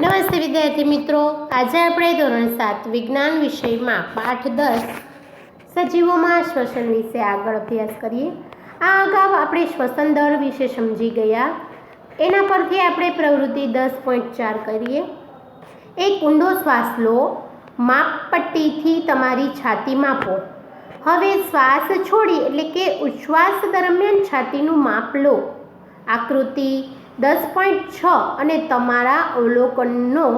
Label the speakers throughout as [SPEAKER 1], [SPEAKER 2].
[SPEAKER 1] નમસ્તે વિદ્યાર્થી મિત્રો, આજે આપણે ધોરણ 7 વિજ્ઞાન વિષયમાં પાઠ 10 સજીવોમાં શ્વસન વિશે આગળ અભ્યાસ કરીએ. આ અગાઉ આપણે શ્વસન દર વિશે સમજી ગયા. એના પરથી આપણે પ્રવૃત્તિ 10.4 કરીએ. એક ઊંડો શ્વાસ લો. માપપટ્ટીથી તમારી છાતી માપો. હવે શ્વાસ છોડી એટલે કે ઉચ્છ્વાસ દરમિયાન છાતીનું માપ લો. આકૃતિ 10.6 અને તમારા અવલોકનનો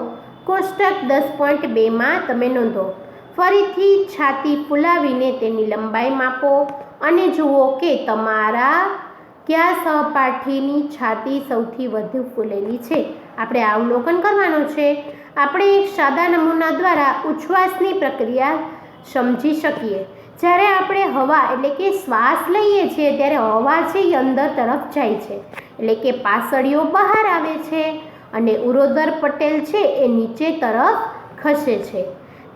[SPEAKER 1] કોષ્ટક 10.2માં તમે નોંધો. ફરીથી છાતી ફૂલાવીને તેની લંબાઈ માપો અને જુઓ કે તમારા કયા સહપાઠીની છાતી સૌથી વધુ ફૂલેલી છે. આપણે અવલોકન કરવાનું છે. આપણે એક સાદા નમૂના દ્વારા ઉચ્છ્વાસની પ્રક્રિયા સમજી શકીએ. જ્યારે આપણે હવા એટલે કે શ્વાસ લઈએ છીએ ત્યારે હવા છે એ અંદર તરફ જાય છે, એટલે કે પાસળીઓ બહાર આવે છે અને ઉરોદર પટેલ છે એ નીચે તરફ ખસે છે.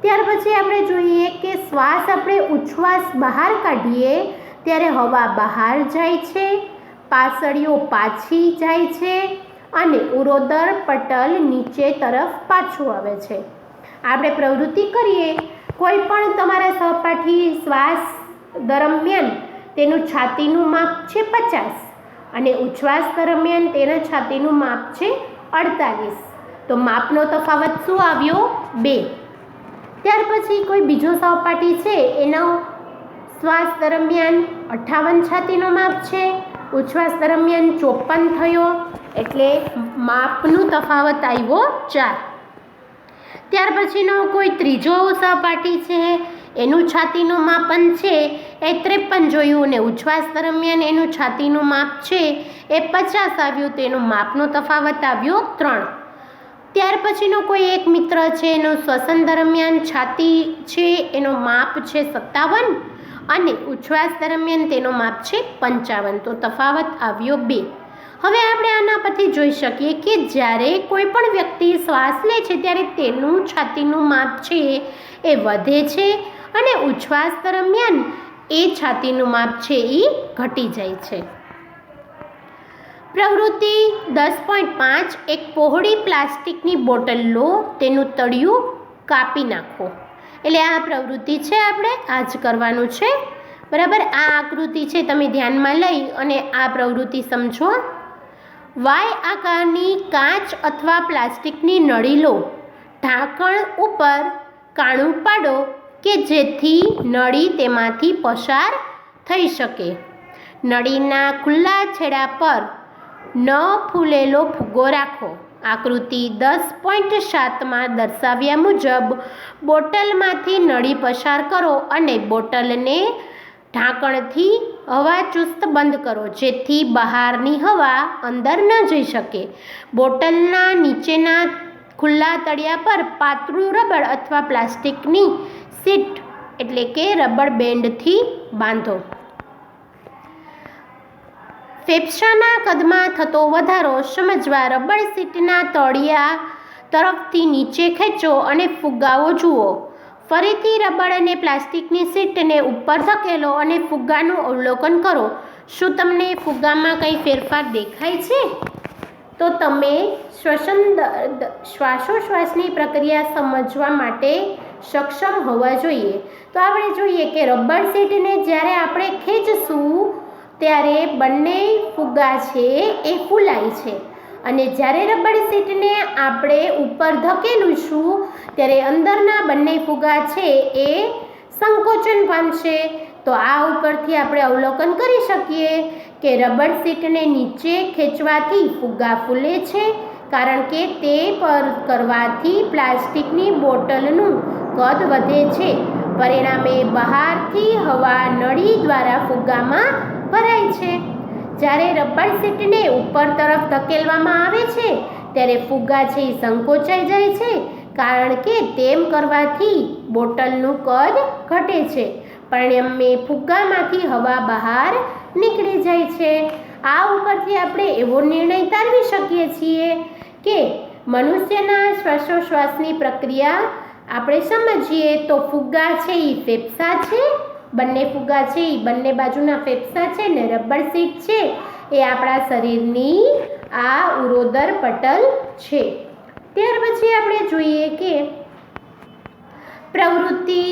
[SPEAKER 1] ત્યાર પછી આપણે જોઈએ કે શ્વાસ આપણે ઉચ્છ્વાસ બહાર કાઢીએ ત્યારે હવા બહાર જાય છે, પાસળીઓ પાછી જાય છે અને ઉરોદર પટલ નીચે તરફ પાછું આવે છે. આપણે પ્રવૃત્તિ કરીએ. કોઈ પણ તમારા સહપાઠી શ્વાસ દરમિયાન તેનું છાતીનું માપ છે 50 અને ઉચ્છ્વાસ દરમિયાન તેના છાતીનું માપ છે 48. તો માપનો તફાવત શું આવ્યો? 2. ત્યાર પછી કોઈ બીજો સહપાઠી છે એનો શ્વાસ દરમિયાન 58 છાતીનું માપ છે, ઉચ્છ્વાસ દરમિયાન 54 થયો, એટલે માપનું તફાવત આવ્યો 4. ત્યાર પછીનો કોઈ ત્રીજો સહપાઠી છે એનું છાતીનું માપન છે એ 53 જોયું અને ઉચ્છ્વાસ દરમિયાન એનું છાતીનું માપ છે એ 50 આવ્યું, તેનો માપનો તફાવત આવ્યો 3. ત્યાર પછીનો કોઈ એક મિત્ર છે એનું શ્વસન દરમિયાન છાતી છે એનો માપ છે 57 અને ઉચ્છ્વાસ દરમિયાન તેનો માપ છે 55, તો તફાવત આવ્યો 2. હવે આપણે આના પરથી જોઈ શકીએ કે જ્યારે કોઈ પણ વ્યક્તિ શ્વાસ લે છે ત્યારે તેનું છાતીનું માપ છે એ વધે છે અને ઉચ્છ્વાસ દરમિયાન એ છાતીનું માપ છે એ ઘટી જાય છે. પ્રવૃત્તિ 10.5 એક પહોળી પ્લાસ્ટિકની બોટલ લો, તેનું તળિયું કાપી નાખો. એટલે આ પ્રવૃત્તિ છે, આપણે આ જ કરવાનું છે. બરાબર. આ આકૃતિ છે તમે ધ્યાનમાં લઈ અને આ પ્રવૃત્તિ સમજો. વાય આકારની કાચ અથવા પ્લાસ્ટિકની નળી લો. ઢાંકણ ઉપર કાણું પાડો કે જેથી નળી તેમાંથી પસાર થઈ શકે. નળીના ખુલ્લા છેડા પર ન ફૂલેલો ફુગ્ગો રાખો. આકૃતિ 10.7માં દર્શાવ્યા મુજબ બોટલમાંથી નળી પસાર કરો અને બોટલને ઢાંકણથી હવાચુસ્ત બંધ કરો જેથી બહારની હવા અંદર ન જઈ શકે. બોટલના નીચેના ખુલ્લા તળિયા પર પાતળું રબર અથવા પ્લાસ્ટિકની શીટ એટલે કે રબર બેન્ડથી બાંધો. ફેફસાના કદમાં થતો વધારો સમજવા રબર શીટના તળિયા તરફથી નીચે ખેંચો અને ફુગ્ગાઓ જુઓ. ફરીથી રબર અને પ્લાસ્ટિકની શીટને ઉપર ધકેલો અને ફુગ્ગાનું અવલોકન કરો. શું તમને ફુગ્ગામાં કંઈ ફેરફાર દેખાય છે? તો તમે શ્વાસોશ્વાસની પ્રક્રિયા સમજવા માટે સક્ષમ હોવા જોઈએ. તો આપણે જોઈએ કે રબર શીટને જ્યારે આપણે ખેંચશું ત્યારે બંને ફુગ્ગા છે એ ફૂલાય છે અને જ્યારે રબર શીટને આપણે ઉપર ધકેલીશું ત્યારે અંદરના બંને ફુગ્ગા છે એ સંકોચન પામશે. તો આ ઉપરથી આપણે અવલોકન કરી શકીએ કે રબર શીટને નીચે ખેંચવાથી ફુગ્ગા ફૂલે છે, કારણ કે તે પર કરવાથી પ્લાસ્ટિકની બોટલનું કદ વધે છે. પરિણામે બહારથી હવા નળી દ્વારા ફુગ્ગામાં ભરાય છે. જ્યારે રબર શીટને ઉપર તરફ ધકેલવામાં આવે છે ત્યારે ફુગ્ગા છે એ સંકોચાઈ જાય છે, કારણ કે તેમ કરવાથી બોટલનું કદ ઘટે છે. પરિણામે ફુગ્ગામાંથી હવા બહાર નીકળી જાય છે. આ ઉપરથી આપણે એવો નિર્ણય તારવી શકીએ છીએ કે મનુષ્યના શ્વાસોશ્વાસની પ્રક્રિયા આપણે સમજીએ તો ફુગ્ગા છે એ ફેફસા છે, બંને ફુગ્ગા છે એ બંને બાજુના ફેફસા છે ને રબર શીટ છે એ આપણા શરીરની આ ઉરોદર પટલ છે. ત્યાર પછી આપણે જોઈએ કે પ્રવૃત્તિ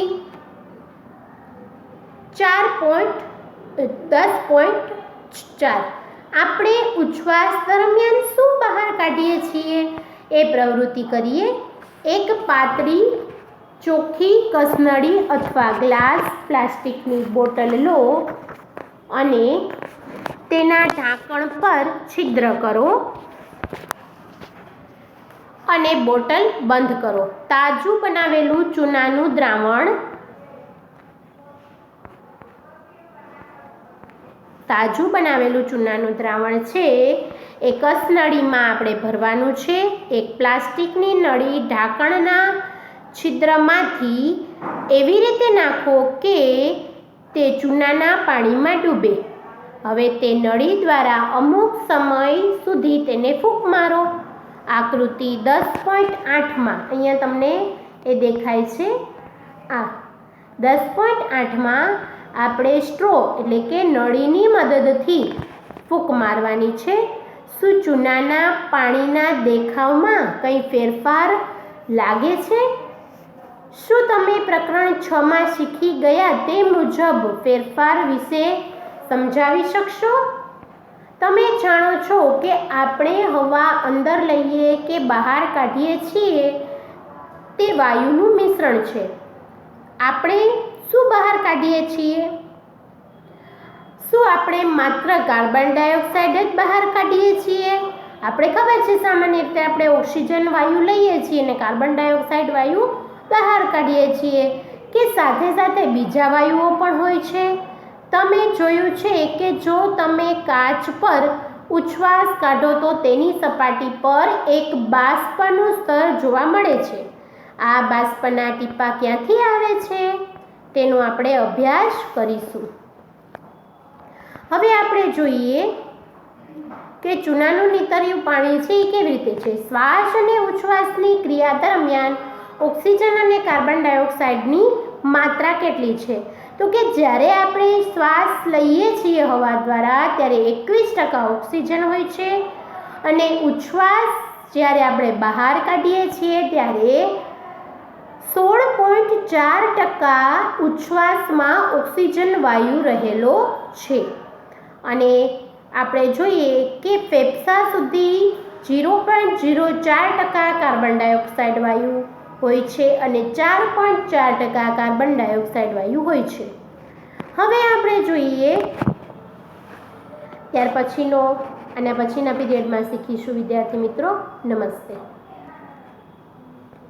[SPEAKER 1] 10.4 આપણે ઉચ્છ્વાસ દરમિયાન શું બહાર કાઢીએ છીએ એ પ્રવૃત્તિ કરીએ. એક પાતળી ચોખ્ખી કસનળી અથવા ગ્લાસ પ્લાસ્ટિકની બોટલ લો અને તેના ઢાંકણ પર છિદ્ર કરો અને બોટલ બંધ કરો. તાજું બનાવેલું ચૂનાનું દ્રાવણ છે એ કસનળીમાં આપણે ભરવાનું છે. એક પ્લાસ્ટિકની નળી ઢાંકણના છિદ્રમાંથી એવી રીતે નાખો કે તે ચૂનાના પાણીમાં ડૂબે. હવે તે નળી દ્વારા અમુક સમય સુધી તેને ફૂંક મારો. આકૃતિ 10.8માં અહીંયા તમને એ દેખાય છે. આ 10.8માં આપણે સ્ટ્રો એટલે કે નળીની મદદથી ફૂંક મારવાની છે. શું ચૂનાના પાણીના દેખાવમાં કંઈ ફેરફાર લાગે છે? શું તમે પ્રકરણ 6માં શીખી ગયા તે મુજબ ફેરફાર વિશે સમજાવી શકશો? તમે જાણો છો કે આપણે હવા અંદર લઈએ કે બહાર કાઢીએ છીએ તે વાયુનું મિશ્રણ છે. આપણે શું બહાર કાઢીએ છીએ? શું આપણે માત્ર કાર્બન ડાયોક્સાઇડ જ બહાર કાઢીએ છીએ? આપણે ખબર છે સામાન્ય રીતે આપણે ઓક્સિજન વાયુ લઈએ છીએ અને કાર્બન ડાયોક્સાઇડ વાયુ બહાર કાઢીએ છીએ કે સાથે સાથે બીજા વાયુઓ પણ હોય છે? તમે જોયું છે કે જો તમે કાચ પર ઉચ્છ્વાસ કાઢો તો તેની સપાટી પર એક બાષ્પનું સ્તર જોવા મળે છે. આ બાષ્પના ટીપાં ક્યાંથી આવે છે તેનો આપણે અભ્યાસ કરીશું. હવે આપણે જોઈએ કે ચૂનાનું નીતર્યું પાણી છે એ કેવી રીતે છે. શ્વાસ અને ઉચ્છ્વાસની ક્રિયા દરમિયાન ઓક્સિજન અને કાર્બન ડાયોક્સાઇડની માત્રા કેટલી છે? તો કે જ્યારે આપણે શ્વાસ લઈએ છીએ હવા દ્વારા ત્યારે 21% ઓક્સિજન હોય છે અને ઉચ્છ્વાસ જ્યારે આપણે બહાર કાઢીએ છીએ ત્યારે 16.4% ઉચ્છ્વાસમાં ઓક્સિજન વાયુ રહેલો છે. અને આપણે જોઈએ કે ફેફસા સુધી 0.04% કાર્બન ડાયોક્સાઇડ વાયુ હોય છે અને 4.4% કાર્બન ડાયોક્સાઇડ વાયુ હોય છે. હવે આપણે જોઈએ ત્યાર પછીના પીરિયડમાં શીખીશું વિદ્યાર્થી મિત્રો. નમસ્તે.